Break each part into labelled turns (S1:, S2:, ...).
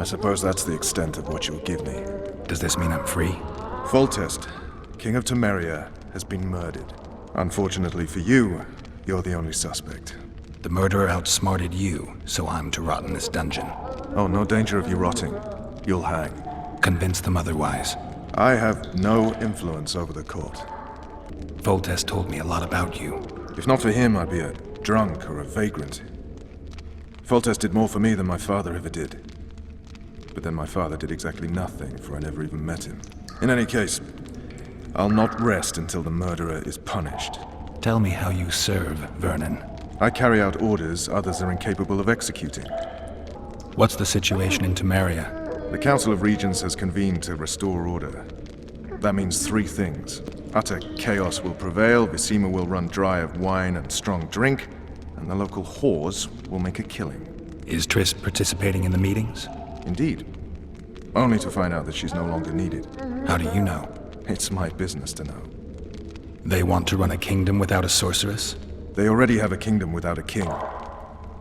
S1: I suppose that's the extent of what you'll give me.
S2: Does this mean I'm free?
S1: Foltest, King of Temeria, has been murdered. Unfortunately for you, you're the only suspect.
S2: The murderer outsmarted you, so I'm to rot in this dungeon.
S1: Oh, no danger of you rotting. You'll hang.
S2: Convince them otherwise.
S1: I have no influence over the court.
S2: Foltest told me a lot about you.
S1: If not for him, I'd be a drunk or a vagrant. Foltest did more for me than my father ever did. But then my father did exactly nothing, for I never even met him. In any case, I'll not rest until the murderer is punished.
S2: Tell me how you serve, Vernon.
S1: I carry out orders others are incapable of executing.
S2: What's the situation in Temeria?
S1: The Council of Regents has convened to restore order. That means three things. Utter chaos will prevail, Visima will run dry of wine and strong drink, and the local whores will make a killing.
S2: Is Triss participating in the meetings?
S1: Indeed. Only to find out that she's no longer needed.
S2: How do you know?
S1: It's my business to know.
S2: They want to run a kingdom without a sorceress?
S1: They already have a kingdom without a king.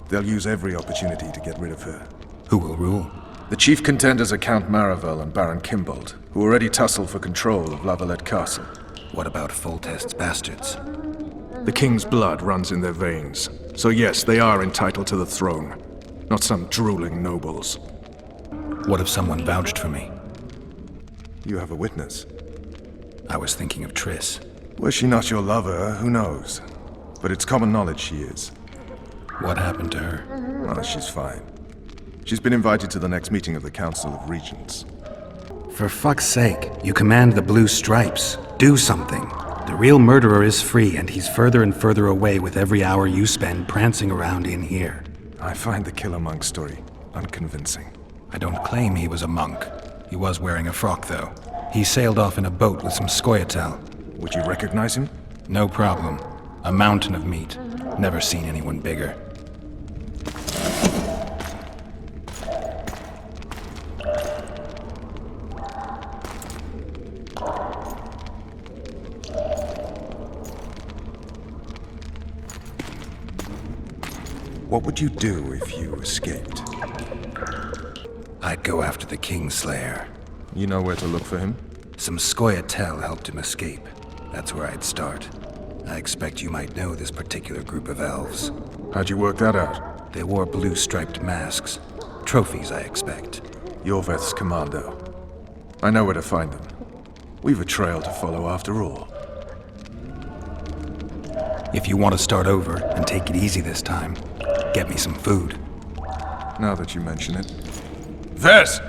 S1: They'll use every opportunity to get rid of her.
S2: Who will rule?
S1: The chief contenders are Count Maravel and Baron Kimbold, who already tussle for control of Lavalette Castle.
S2: What about Foltest's bastards?
S1: The king's blood runs in their veins, so yes, they are entitled to the throne, not some drooling nobles.
S2: What if someone vouched for me?
S1: You have a witness.
S2: I was thinking of Triss.
S1: Was she not your lover, who knows? But it's common knowledge she is.
S2: What happened to her?
S1: Oh, she's fine. She's been invited to the next meeting of the Council of Regents.
S2: For fuck's sake, you command the Blue Stripes. Do something. The real murderer is free, and he's further and further away with every hour you spend prancing around in here.
S1: I find the Killer Monk story unconvincing.
S2: I don't claim he was a monk. He was wearing a frock, though. He sailed off in a boat with some Scoia'Tael.
S1: Would you recognize him?
S2: No problem. A mountain of meat. Never seen anyone bigger.
S1: What would you do if you escaped?
S2: I'd go after the Kingslayer.
S1: You know where to look for him?
S2: Some Scoia'Tael helped him escape. That's where I'd start. I expect you might know this particular group of elves.
S1: How'd you work that out?
S2: They wore blue-striped masks. Trophies, I expect.
S1: Yorveth's commando. I know where to find them. We've a trail to follow after all.
S2: If you want to start over and take it easy this time, get me some food.
S1: Now that you mention it. Vess!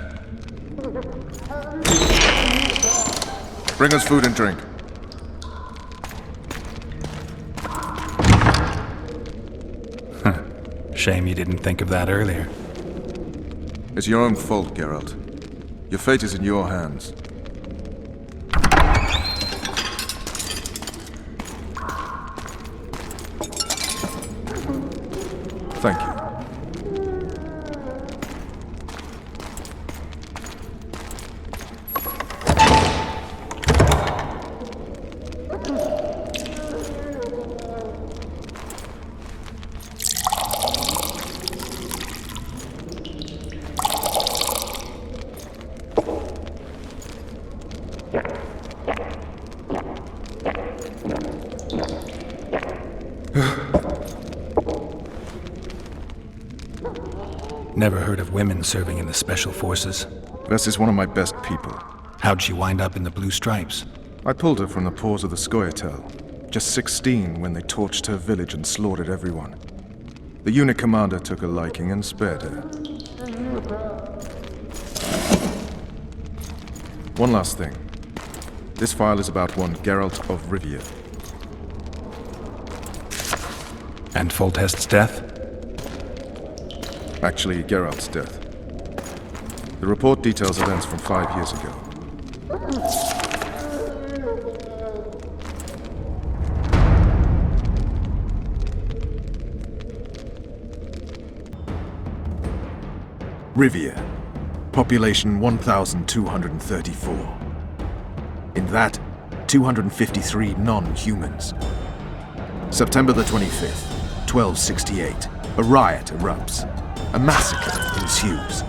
S1: Bring us food and drink.
S2: Shame you didn't think of that earlier.
S1: It's your own fault, Geralt. Your fate is in your hands. Thank you.
S2: Never heard of women serving in the Special Forces.
S1: Vess is one of my best people.
S2: How'd she wind up in the Blue Stripes?
S1: I pulled her from the paws of the Scoia'Tael. Just 16 when they torched her village and slaughtered everyone. The unit commander took a liking and spared her. One last thing. This file is about one Geralt of Rivia.
S2: And Foltest's death?
S1: Actually, Geralt's death. The report details events from 5 years ago. Rivia. Population 1,234. In that, 253 non-humans. September the 25th, 1268. A riot erupts. A massacre ensues.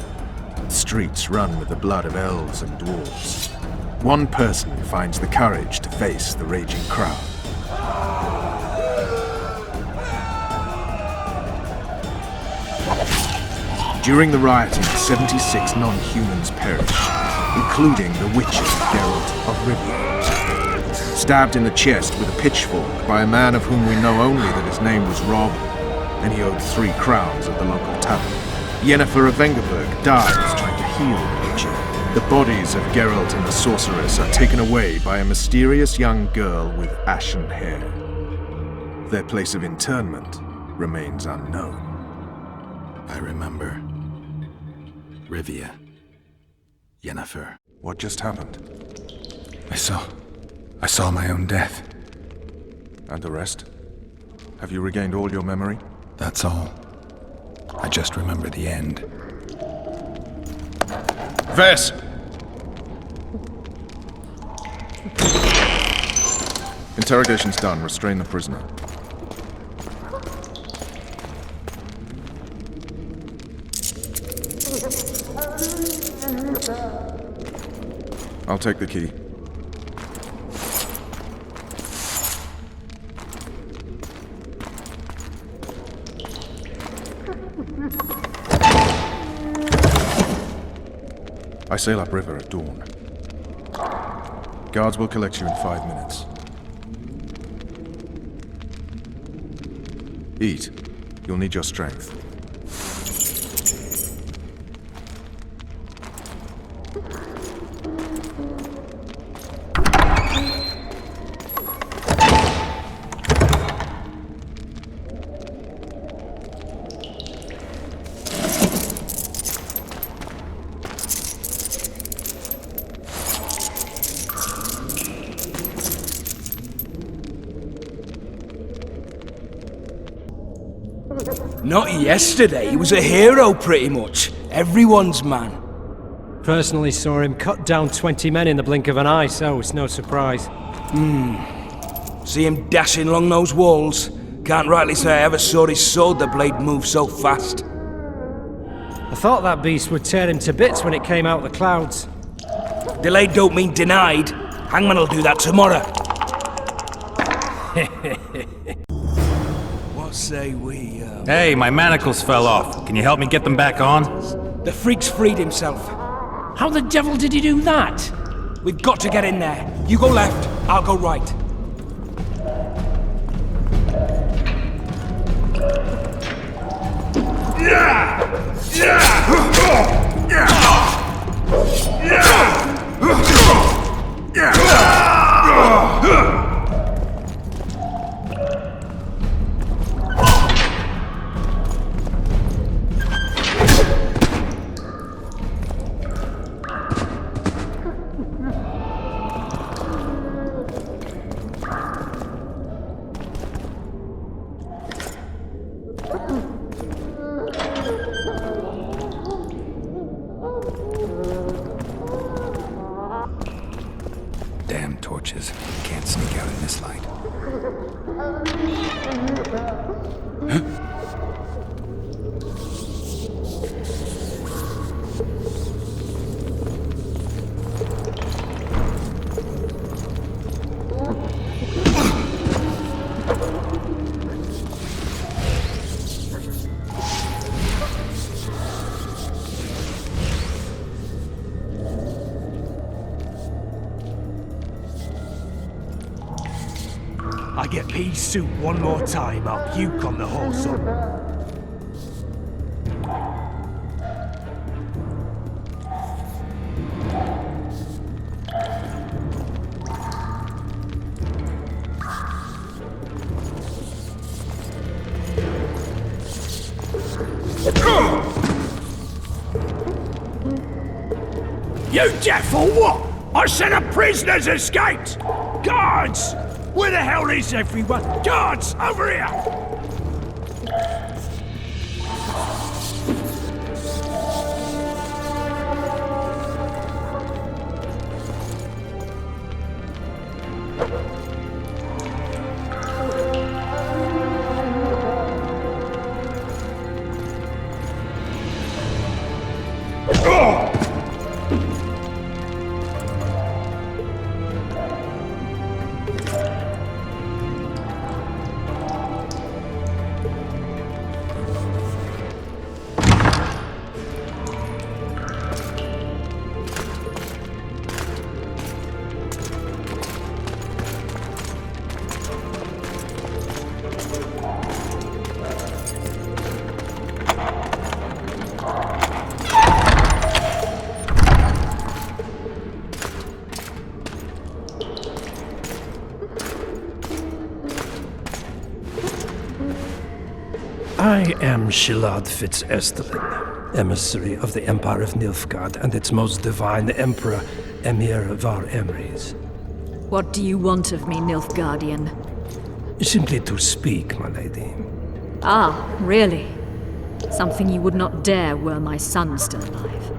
S1: its streets run with the blood of elves and dwarves. One person finds the courage to face the raging crowd. During the rioting, 76 non-humans perished, including the witcher Geralt of Rivia. Stabbed in the chest with a pitchfork by a man of whom we know only that his name was Rob, and he owed 3 crowns at the local tavern. Yennefer of Vengerberg dies trying to heal the witcher. The bodies of Geralt and the sorceress are taken away by a mysterious young girl with ashen hair. Their place of internment remains unknown.
S2: I remember. Rivia. Yennefer.
S1: What just happened?
S2: I saw my own death.
S1: And the rest? Have you regained all your memory?
S2: That's all. I just remember the end.
S1: Vess! Interrogation's done. Restrain the prisoner. I'll take the key. I sail upriver at dawn. Guards will collect you in 5 minutes. Eat. You'll need your strength.
S3: Not yesterday, he was a hero pretty much. Everyone's man.
S4: Personally saw him cut down 20 men in the blink of an eye, so it's no surprise.
S3: See him dashing along those walls. Can't rightly say I ever saw his sword the blade move so fast.
S4: I thought that beast would tear him to bits when it came out of the clouds.
S3: Delayed don't mean denied. Hangman'll do that tomorrow. What say we,
S2: Hey, my manacles fell off. Can you help me get them back on?
S3: The freak's freed himself.
S4: How the devil did he do that?
S3: We've got to get in there. You go left, I'll go right.
S2: Damn torches. Can't sneak out in this light.
S5: I get pea soup one more time, I'll puke on the horse. You deaf or what? I said a prisoner's escaped! Guards! Where the hell is everyone? Guards, over here! Oh!
S6: I am Shilad Fitz-Estelin, emissary of the Empire of Nilfgaard and its most divine Emperor, Emir Var Emrys.
S7: What do you want of me, Nilfgaardian?
S6: Simply to speak, my lady.
S7: Ah, really? Something you would not dare were my son still alive.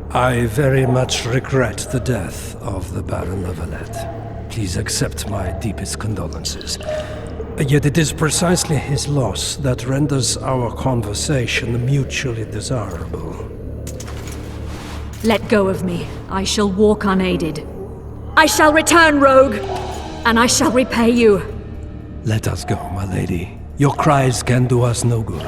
S6: I very much regret the death of the Baron Lavalette. Please accept my deepest condolences. Yet it is precisely his loss that renders our conversation mutually desirable.
S7: Let go of me. I shall walk unaided. I shall return, rogue! And I shall repay you.
S6: Let us go, my lady. Your cries can do us no good.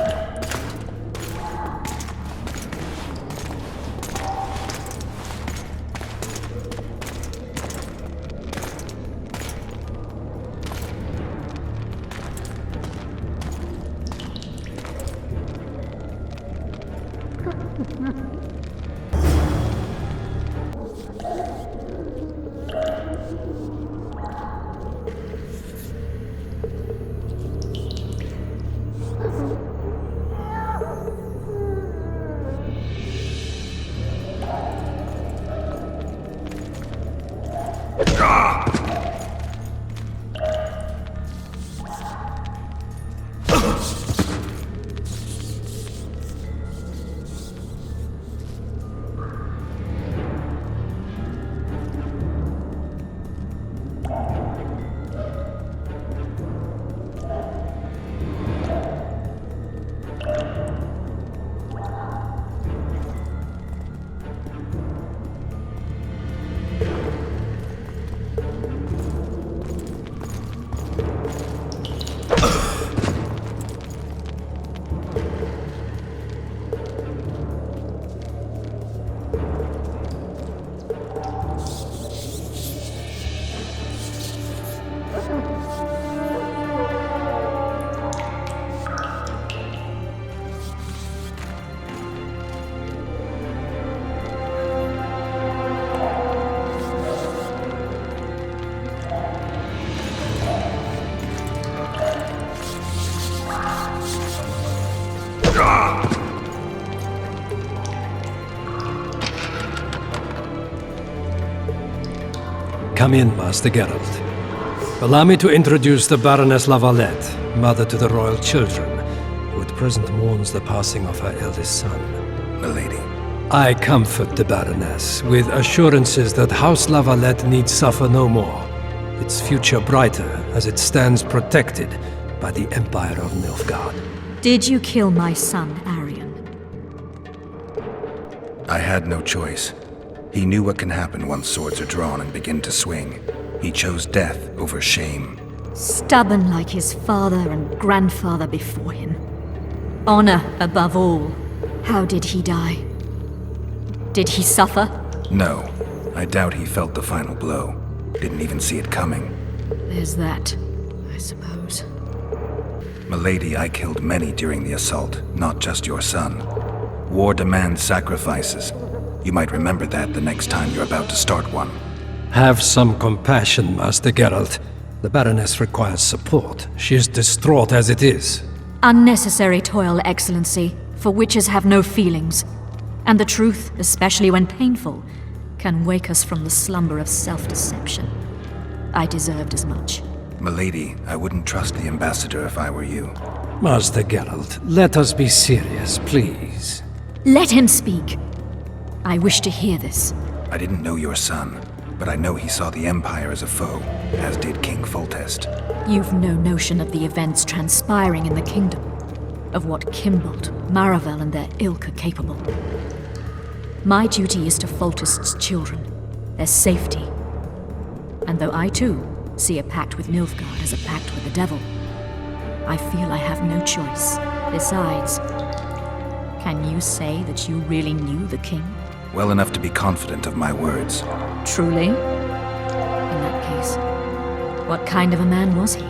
S6: Come in, Master Geralt. Allow me to introduce the Baroness Lavalette, mother to the royal children, who at present mourns the passing of her eldest son.
S2: Milady.
S6: I comfort the Baroness with assurances that House Lavalette need suffer no more, its future brighter as it stands protected by the Empire of Nilfgaard.
S7: Did you kill my son, Arion?
S2: I had no choice. He knew what can happen once swords are drawn and begin to swing. He chose death over shame.
S7: Stubborn like his father and grandfather before him. Honor above all. How did he die? Did he suffer?
S2: No. I doubt he felt the final blow. Didn't even see it coming.
S7: There's that, I suppose.
S2: Milady, I killed many during the assault, not just your son. War demands sacrifices. You might remember that the next time you're about to start one.
S6: Have some compassion, Master Geralt. The Baroness requires support. She is distraught as it is.
S7: Unnecessary toil, Excellency, for witches have no feelings. And the truth, especially when painful, can wake us from the slumber of self-deception. I deserved as much.
S2: Milady, I wouldn't trust the ambassador if I were you.
S6: Master Geralt, let us be serious, please.
S7: Let him speak. I wish to hear this.
S2: I didn't know your son, but I know he saw the Empire as a foe, as did King Foltest.
S7: You've no notion of the events transpiring in the kingdom, of what Kimbolt, Maravel and their ilk are capable. My duty is to Foltest's children, their safety. And though I too see a pact with Nilfgaard as a pact with the devil, I feel I have no choice. Besides, can you say that you really knew the king?
S2: Well enough to be confident of my words.
S7: Truly? In that case, what kind of a man was he?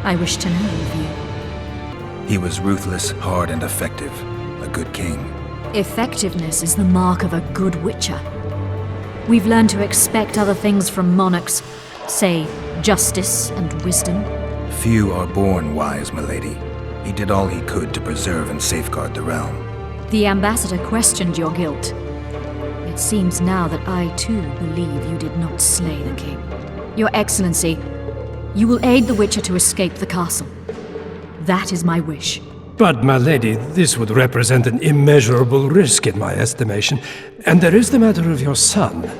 S7: I wish to know of you.
S2: He was ruthless, hard, and effective. A good king.
S7: Effectiveness is the mark of a good witcher. We've learned to expect other things from monarchs, say, justice and wisdom.
S2: Few are born wise, milady. He did all he could to preserve and safeguard the realm.
S7: The ambassador questioned your guilt. It seems now that I too believe you did not slay the king. Your Excellency, you will aid the Witcher to escape the castle. That is my wish.
S6: But, my lady, this would represent an immeasurable risk in my estimation. And there is the matter of your son.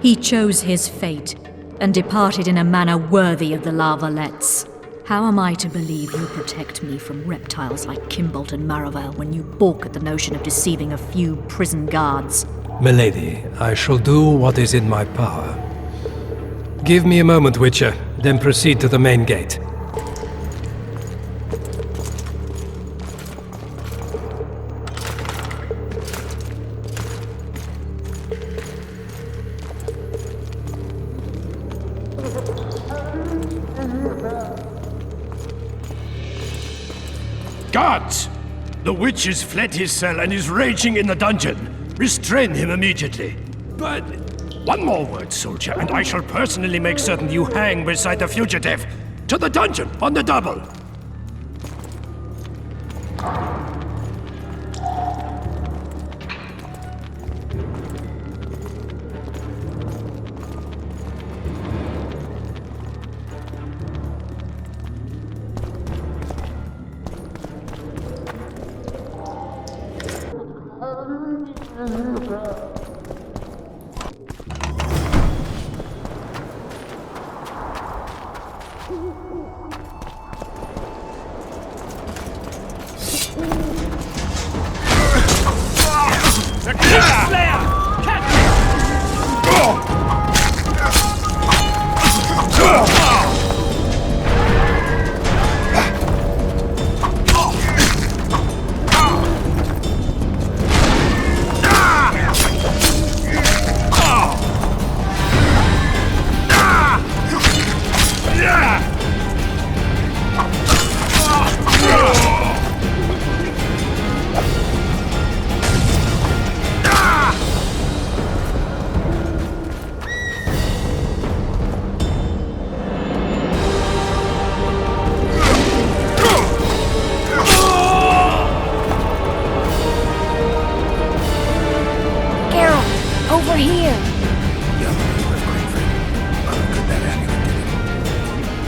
S7: He chose his fate and departed in a manner worthy of the La Valettes. How am I to believe you protect me from reptiles like Kimbolt and Maravel when you balk at the notion of deceiving a few prison guards?
S6: Milady, I shall do what is in my power. Give me a moment, Witcher, then proceed to the main gate.
S5: Guards! The witch has fled his cell and is raging in the dungeon. Restrain him immediately. But one more word, soldier, and I shall personally make certain you hang beside the fugitive. To the dungeon, on the double!
S7: Over here!
S2: Young ruler of Greenford. Oh, could that amulet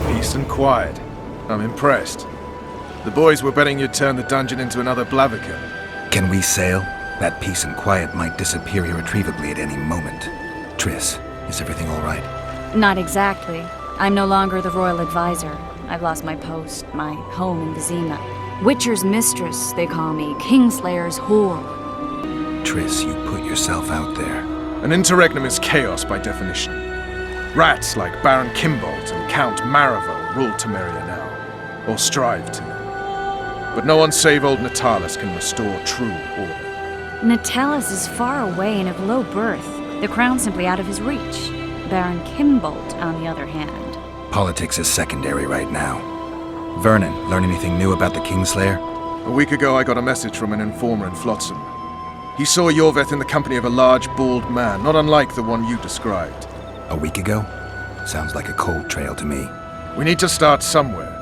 S1: Peace and quiet. I'm impressed. The boys were betting you'd turn the dungeon into another Blaviken.
S2: Can we sail? That peace and quiet might disappear irretrievably at any moment. Triss, is everything all right?
S8: Not exactly. I'm no longer the royal advisor. I've lost my post, my home in Vizima. Witcher's mistress, they call me. Kingslayer's whore.
S2: Triss, you put yourself out there.
S1: An interregnum is chaos by definition. Rats like Baron Kimbolt and Count Maravel rule Temeria now, or strive to. But no one save old Natalis can restore true order.
S8: Natalis is far away and of low birth. The crown's simply out of his reach. Baron Kimbolt, on the other hand.
S2: Politics is secondary right now. Vernon, learn anything new about the Kingslayer?
S1: A week ago I got a message from an informer in Flotsam. He saw Yorveth in the company of a large, bald man, not unlike the one you described.
S2: A week ago? Sounds like a cold trail to me.
S1: We need to start somewhere.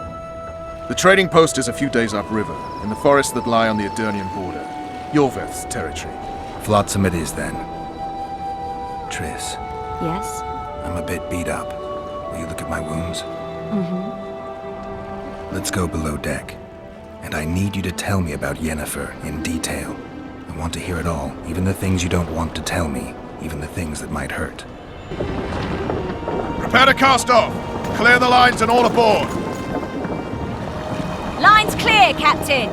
S1: The trading post is a few days upriver, in the forests that lie on the Adernian border. Yorveth's territory.
S2: Flotsam it is, then. Triss,
S8: Yes?
S2: I'm a bit beat up. Will you look at my wounds?
S8: Mm-hmm.
S2: Let's go below deck. And I need you to tell me about Yennefer in detail. I want to hear it all, even the things you don't want to tell me, even the things that might hurt.
S1: Prepare to cast off! Clear the lines and all aboard!
S8: Line's clear, Captain!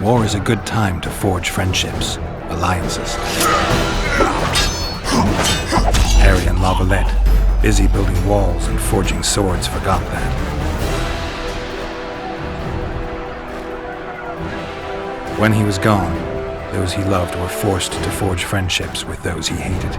S2: War is a good time to forge friendships, alliances. Harry and Lavalette, busy building walls and forging swords, forgot that. When he was gone, those he loved were forced to forge friendships with those he hated.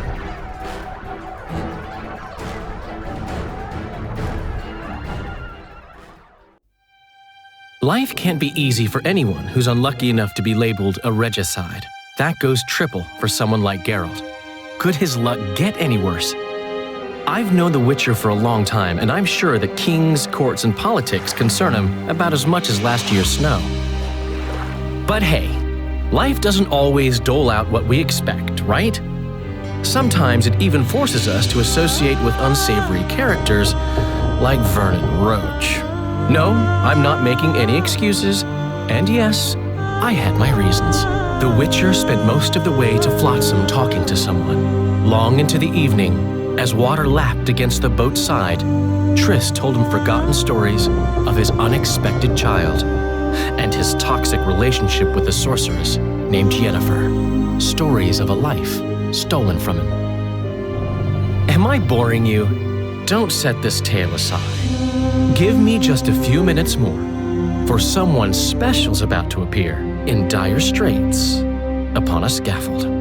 S9: Life can't be easy for anyone who's unlucky enough to be labeled a regicide. That goes triple for someone like Geralt. Could his luck get any worse? I've known the Witcher for a long time, and I'm sure that kings, courts, and politics concern him about as much as last year's snow. But hey, life doesn't always dole out what we expect, right? Sometimes it even forces us to associate with unsavory characters like Vernon Roach. No, I'm not making any excuses, and yes, I had my reasons. The Witcher spent most of the way to Flotsam talking to someone. Long into the evening, as water lapped against the boat's side, Triss told him forgotten stories of his unexpected child and his toxic relationship with a sorceress named Yennefer. Stories of a life stolen from him. Am I boring you? Don't set this tale aside. Give me just a few minutes more, for someone special's about to appear in dire straits upon a scaffold.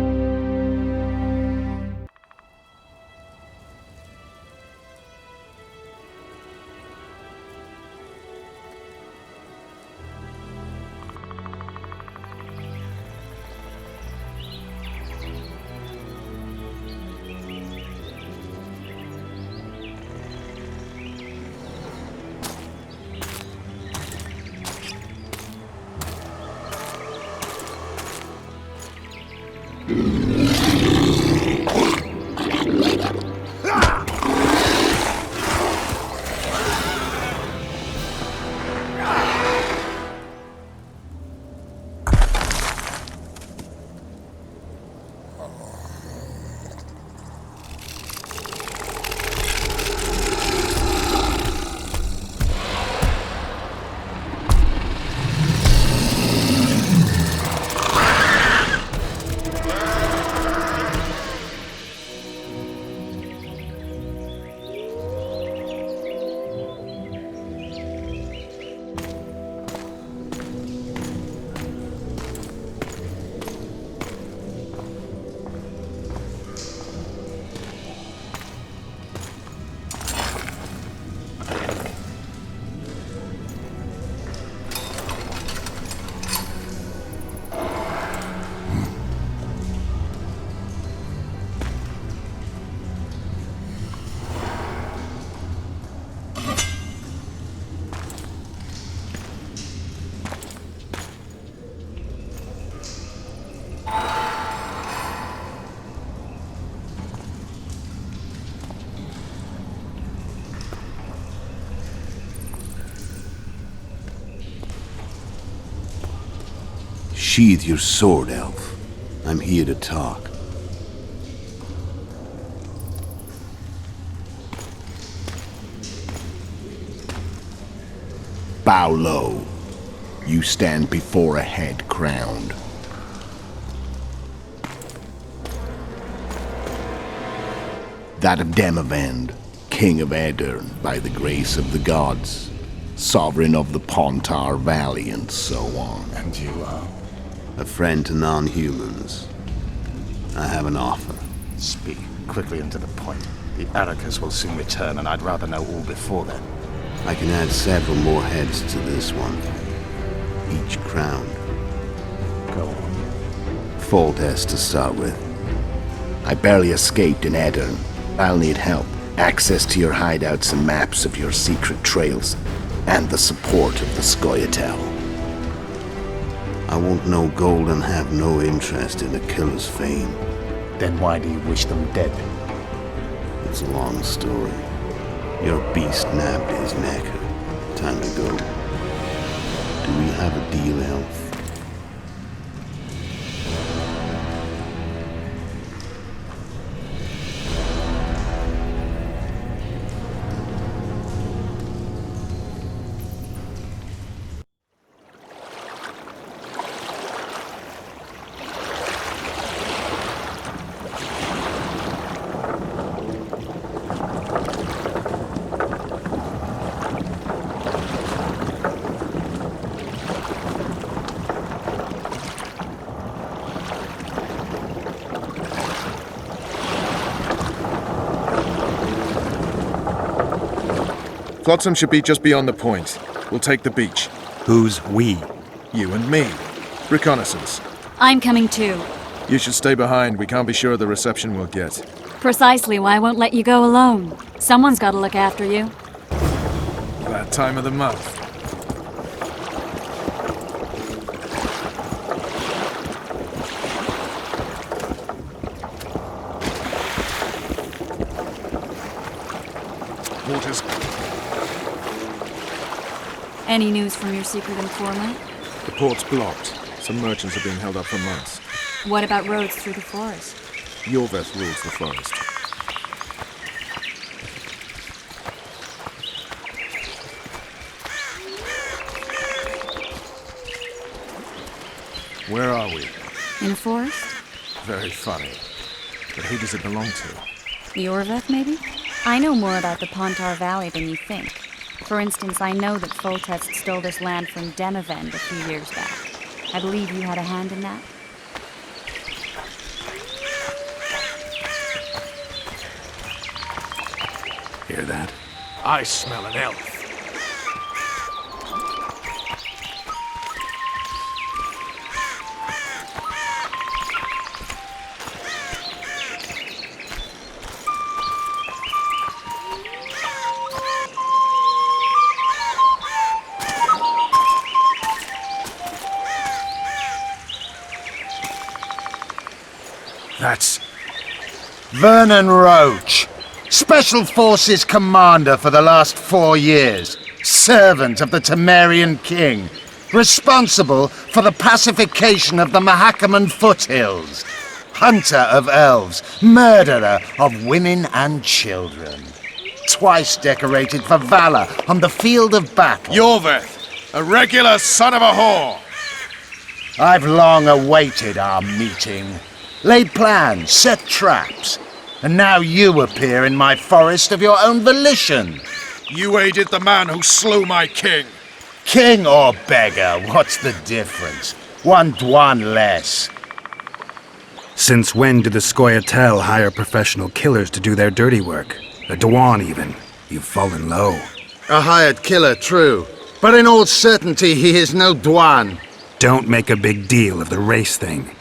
S10: Sheathe your sword, elf. I'm here to talk. Bow low. You stand before a head crowned. That of Demavend, King of Aedirn by the grace of the gods, sovereign of the Pontar Valley, and so on.
S11: And you are?
S10: A friend to non-humans. I have an offer.
S11: Speak quickly and to the point. The Arakas will soon return, and I'd rather know all before then.
S10: I can add several more heads to this one. Each crowned.
S11: Go on.
S10: Foltest to start with. I barely escaped in Aedirn. I'll need help. Access to your hideouts and maps of your secret trails, and the support of the Scoia'Tael. I want no gold and have no interest in a killer's fame.
S11: Then why do you wish them dead?
S10: It's a long story. Your beast nabbed his neck. Time to go. Do we have a deal, elf?
S1: Flotsam should be just beyond the point. We'll take the beach.
S2: Who's we?
S1: You and me. Reconnaissance.
S8: I'm coming too.
S1: You should stay behind. We can't be sure of the reception we'll get.
S8: Precisely why I won't let you go alone. Someone's got to look after you.
S1: That time of the month. Waters.
S8: Any news from your secret informant?
S1: The port's blocked. Some merchants are being held up for months.
S8: What about roads through the forest?
S1: Yorveth rules the forest. Where are we?
S8: In a forest?
S1: Very funny. But who does it belong to?
S8: Yorveth, maybe? I know more about the Pontar Valley than you think. For instance, I know that Foltest stole this land from Demavend a few years back. I believe you had a hand in that.
S2: Hear that?
S5: I smell an elf.
S1: That's...
S10: Vernon Roach, Special Forces Commander for the last 4 years, servant of the Temerian King, responsible for the pacification of the Mahakaman foothills, hunter of elves, murderer of women and children. Twice decorated for valor on the field of battle.
S1: Yorveth, a regular son of a whore!
S10: I've long awaited our meeting. Laid plans, set traps, and now you appear in my forest of your own volition.
S1: You aided the man who slew my king.
S10: King or beggar, what's the difference? One Dwan less.
S2: Since when did the Scoia'Tael hire professional killers to do their dirty work? A Dwan, even. You've fallen low.
S10: A hired killer, true. But in all certainty, he is no Dwan.
S2: Don't make a big deal of the race thing.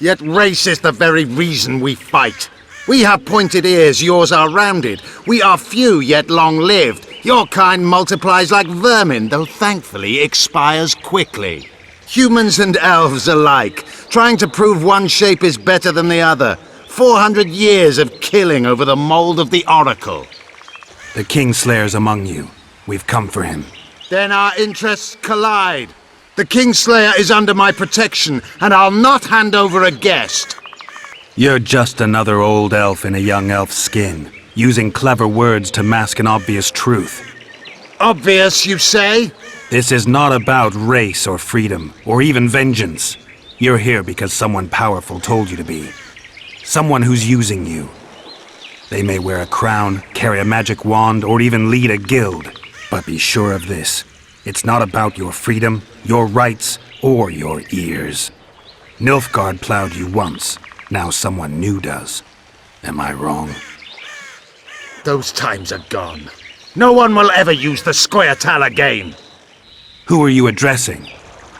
S10: Yet race is the very reason we fight. We have pointed ears, yours are rounded. We are few, yet long-lived. Your kind multiplies like vermin, though thankfully expires quickly. Humans and elves alike, trying to prove one shape is better than the other. 400 years of killing over the mold of the Oracle.
S2: The Kingslayer's among you. We've come for him.
S10: Then our interests collide. The Kingslayer is under my protection, and I'll not hand over a guest.
S2: You're just another old elf in a young elf's skin, using clever words to mask an obvious truth.
S10: Obvious, you say?
S2: This is not about race or freedom, or even vengeance. You're here because someone powerful told you to be. Someone who's using you. They may wear a crown, carry a magic wand, or even lead a guild. But be sure of this. It's not about your freedom, your rights, or your ears. Nilfgaard plowed you once. Now someone new does. Am I wrong?
S10: Those times are gone. No one will ever use the Scoia'Tael again.
S2: Who are you addressing?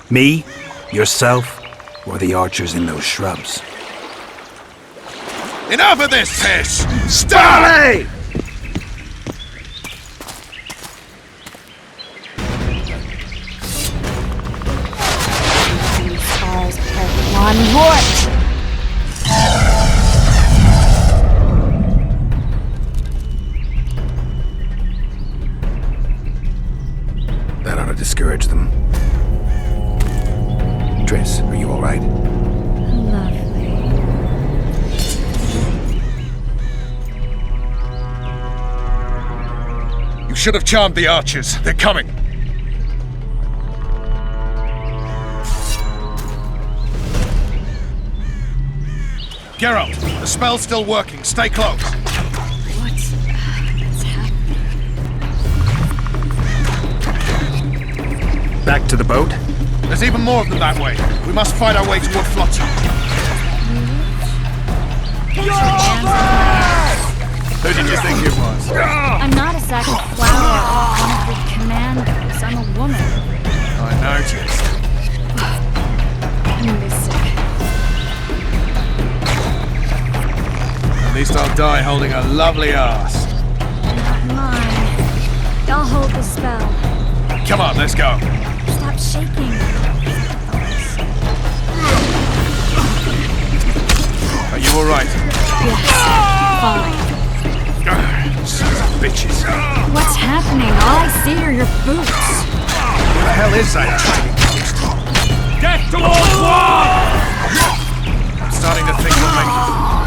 S2: Me? Yourself? Or the archers in those shrubs?
S1: Enough of this piss!
S10: Starley!
S8: One Lord!
S2: That ought to discourage them. Triss, are you all right?
S8: Lovely.
S1: You should have charmed the archers. They're coming. Geralt, the spell's still working. Stay close.
S8: What's happening?
S2: Back to the boat?
S1: There's even more of them that way. We must fight our way toward Flotsam. Who did you think it was?
S8: I'm not a sack of flour or one of the commandos. I'm a woman.
S1: I noticed.
S8: I'm this sick.
S1: At least I'll die holding a lovely ass.
S8: Not mine. I'll hold the spell.
S1: Come on, let's go.
S8: Stop shaking.
S1: Are you alright?
S8: Yes. Fine.
S1: Sons of bitches.
S8: What's happening? All I see are your boots.
S1: Where the hell is that trading post?
S3: Death to all one!
S1: I'm starting to think we'll make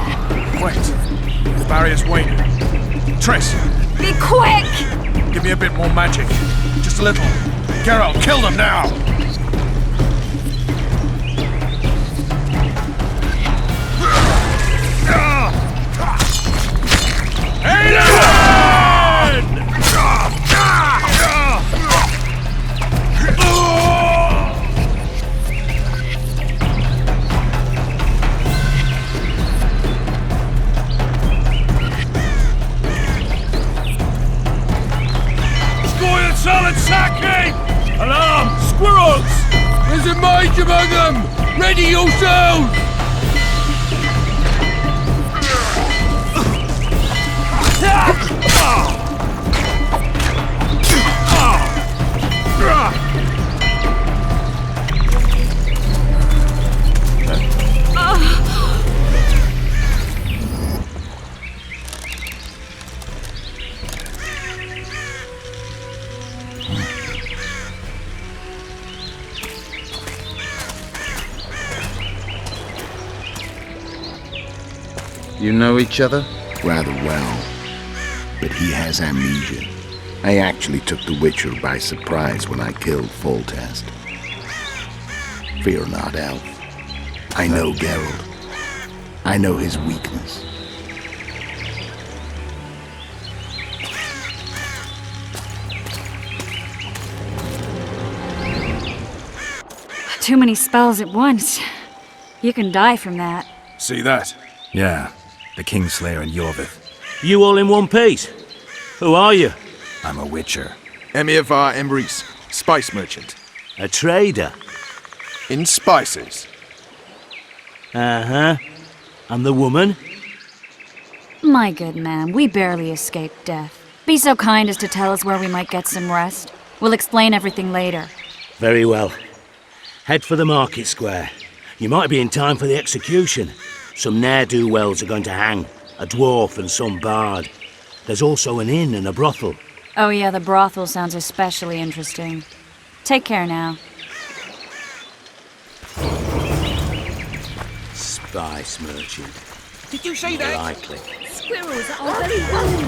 S1: it. Wait. The barrier's waning. Triss,
S8: Be quick!
S1: give me a bit more magic. Just a little. Geralt, kill them now!
S3: Scoia'Tael and sacking! Alarm! Squirrels! There's a mage among them! Ready yourselves!
S10: You know each other? Rather well. But he has amnesia. I actually took the Witcher by surprise when I killed Foltest. Fear not, Elf. I know Geralt. I know his weakness.
S8: Too many spells at once. You can die from that.
S1: See that?
S2: Yeah, the Kingslayer and Yorvith.
S3: You all in one piece? Who are you?
S2: I'm a Witcher.
S1: Ep.A3B3, spice merchant.
S3: A trader?
S1: In spices.
S3: Uh-huh. And the woman?
S8: My good man, we barely escaped death. Be so kind as to tell us where we might get some rest. We'll explain everything later.
S3: Very well. Head for the market square. You might be in time for the execution. Some ne'er-do-wells are going to hang. A dwarf and some bard. There's also an inn and a brothel.
S8: Oh yeah, the brothel sounds especially interesting. Take care now.
S3: Spice merchant.
S12: Did you say that?
S3: Likely.
S12: Squirrels are very bold.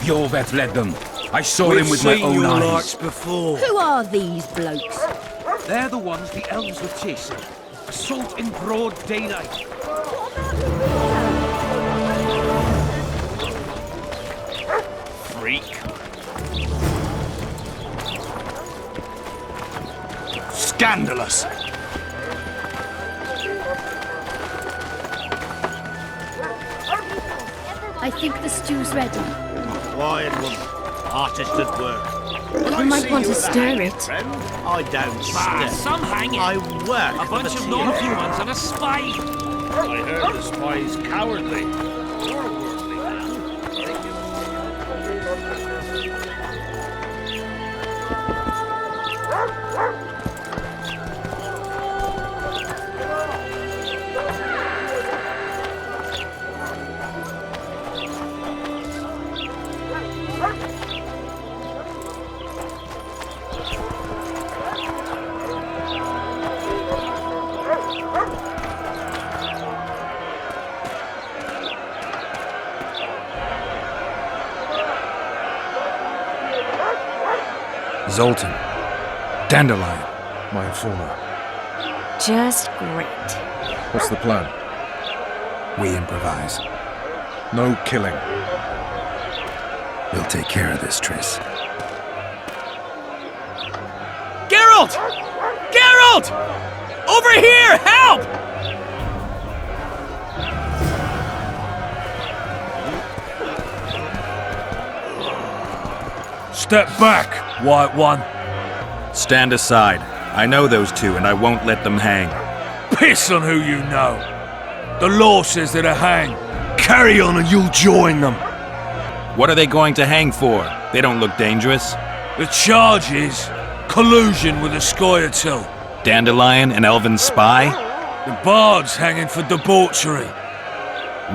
S3: Yorveth led them. I saw him with my own eyes.
S12: Before. Who are these blokes? They're the ones the elves were chasing. Assault in broad daylight. Freak.
S3: Scandalous.
S13: I think the stew's ready.
S12: Quiet woman. Artist at work.
S13: You might want to stir it.
S12: I don't stir.
S14: Some hanging.
S12: I work.
S14: A bunch of naughty ones and a spy.
S12: I heard the spy's cowardly. You're a worldly man. Thank you.
S2: Zoltan. Dandelion.
S1: My informer.
S8: Just great.
S1: What's the plan?
S2: We improvise.
S1: No killing.
S2: We'll take care of this, Triss.
S14: Geralt! Geralt! Over here! Help!
S5: Step back, White One.
S2: Stand aside. I know those two, and I won't let them hang.
S5: Piss on who you know. The law says they're to hang. Carry on and you'll join them.
S2: What are they going to hang for? They don't look dangerous.
S5: The charge is collusion with the Scoia'Tael.
S2: Dandelion, an elven spy?
S5: The bard's hanging for debauchery.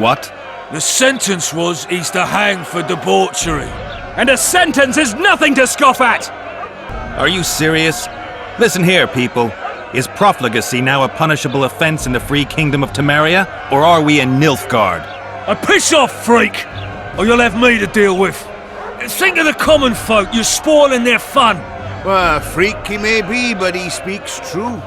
S2: What?
S5: The sentence was he's to hang for debauchery.
S14: And a sentence is nothing to scoff at!
S2: Are you serious? Listen here, people. Is profligacy now a punishable offense in the free kingdom of Temeria? Or are we in Nilfgaard?
S5: Piss off, freak! Or you'll have me to deal with. Think of the common folk, you're spoiling their fun.
S10: Well, freak he may be, but he speaks true.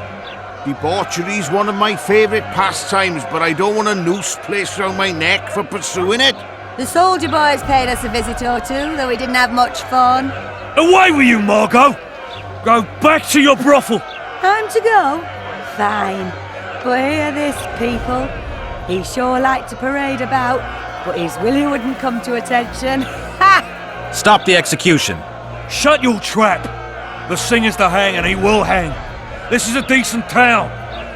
S10: Debauchery's one of my favourite pastimes, but I don't want a noose placed around my neck for pursuing it.
S15: The soldier boys paid us a visit or two, though we didn't have much fun.
S5: Away with you, Margot! Go back to your brothel!
S15: Time to go? Fine. But hear this, people. He sure liked to parade about, but his Willie wouldn't come to attention. Ha!
S2: Stop the execution.
S5: Shut your trap! The singer's to hang, and he will hang. This is a decent town.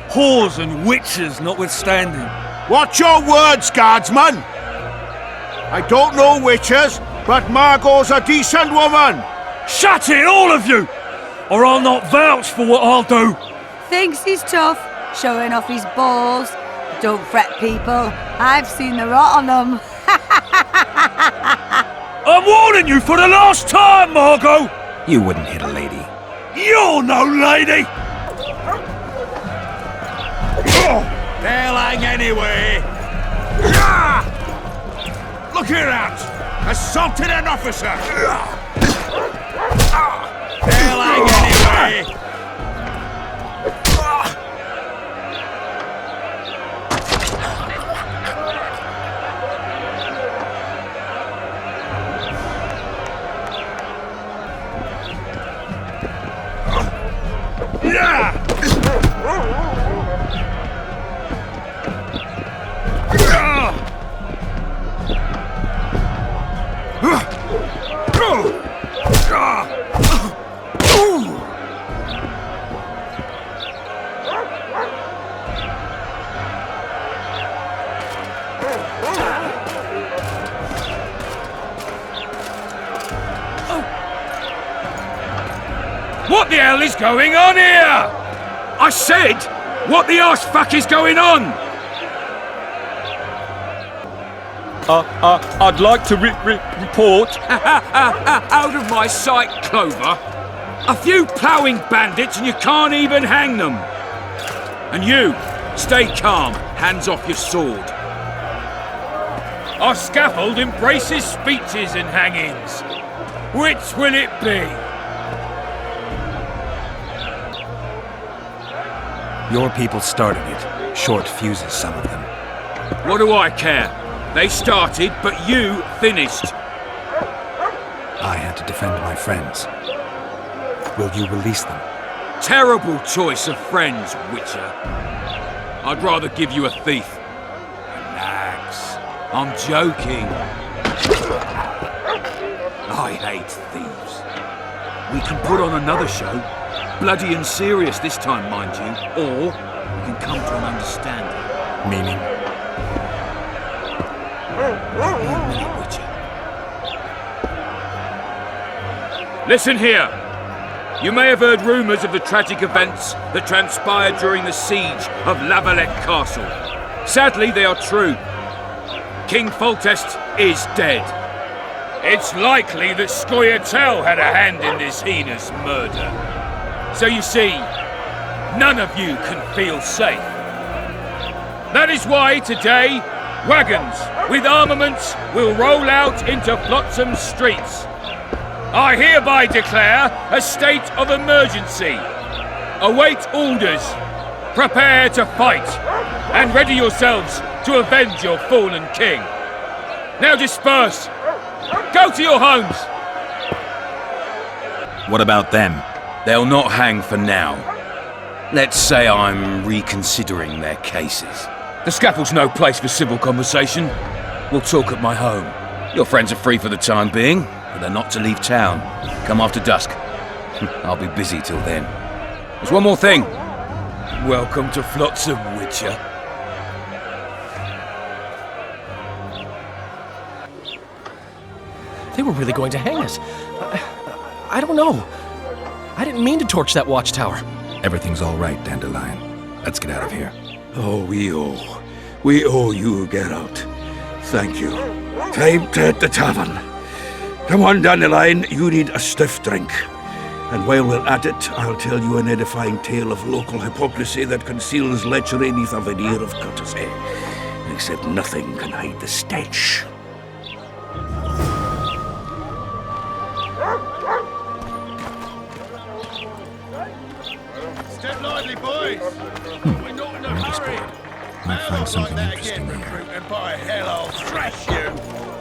S5: Whores and witches notwithstanding.
S10: Watch your words, guardsman! I don't know witches, but Margot's a decent woman!
S5: Shut it, all of you! Or I'll not vouch for what I'll do.
S15: Thinks he's tough, showing off his balls. Don't fret, people. I've seen the rot on them.
S5: I'm warning you for the last time, Margot!
S2: You wouldn't hit a lady.
S5: You're no lady!
S12: They'll hang anyway. Look here out! Assaulted an officer! They'll hang anyway!
S14: What the hell is going on here? I said, what the arse fuck is going on? I'd like to report. Out of my sight, Clover. A few ploughing bandits and you can't even hang them. And you, stay calm, hands off your sword. Our scaffold embraces speeches and hangings. Which will it be?
S2: Your people started it. Short fuses, some of them.
S14: What do I care? They started, but you finished.
S2: I had to defend my friends. Will you release them?
S14: Terrible choice of friends, Witcher. I'd rather give you a thief. Relax. I'm joking. I hate thieves. We can put on another show. Bloody and serious this time, mind you. Or we can come to an understanding.
S2: Meaning?
S14: Wait a minute, Witcher. Listen here. You may have heard rumours of the tragic events that transpired during the siege of La Valette Castle. Sadly, they are true. King Foltest is dead. It's likely that Scoia'Tael had a hand in this heinous murder. So you see, none of you can feel safe. That is why today, wagons with armaments will roll out into Flotsam streets. I hereby declare a state of emergency. Await orders. Prepare to fight. And ready yourselves to avenge your fallen king. Now disperse. Go to your homes.
S2: What about them?
S14: They'll not hang for now. Let's say I'm reconsidering their cases. The scaffold's no place for civil conversation. We'll talk at my home. Your friends are free for the time being. but they're not to leave town. Come after dusk. I'll be busy till then. There's one more thing. Welcome to Flotsam, Witcher.
S16: They were really going to hang us. I don't know. I didn't mean to torch that watchtower.
S2: Everything's all right, Dandelion. Let's get out of here.
S17: Oh, we owe you, Geralt. Thank you. Time to hit the tavern. Come on, Dandelion, you need a stiff drink. And while we're at it, I'll tell you an edifying tale of local hypocrisy that conceals lechery neath a veneer of courtesy. Except nothing can hide the stench.
S11: Step lively, boys! We're not in a hurry!
S2: Might find something interesting here.
S11: And by hell, I'll thrash you!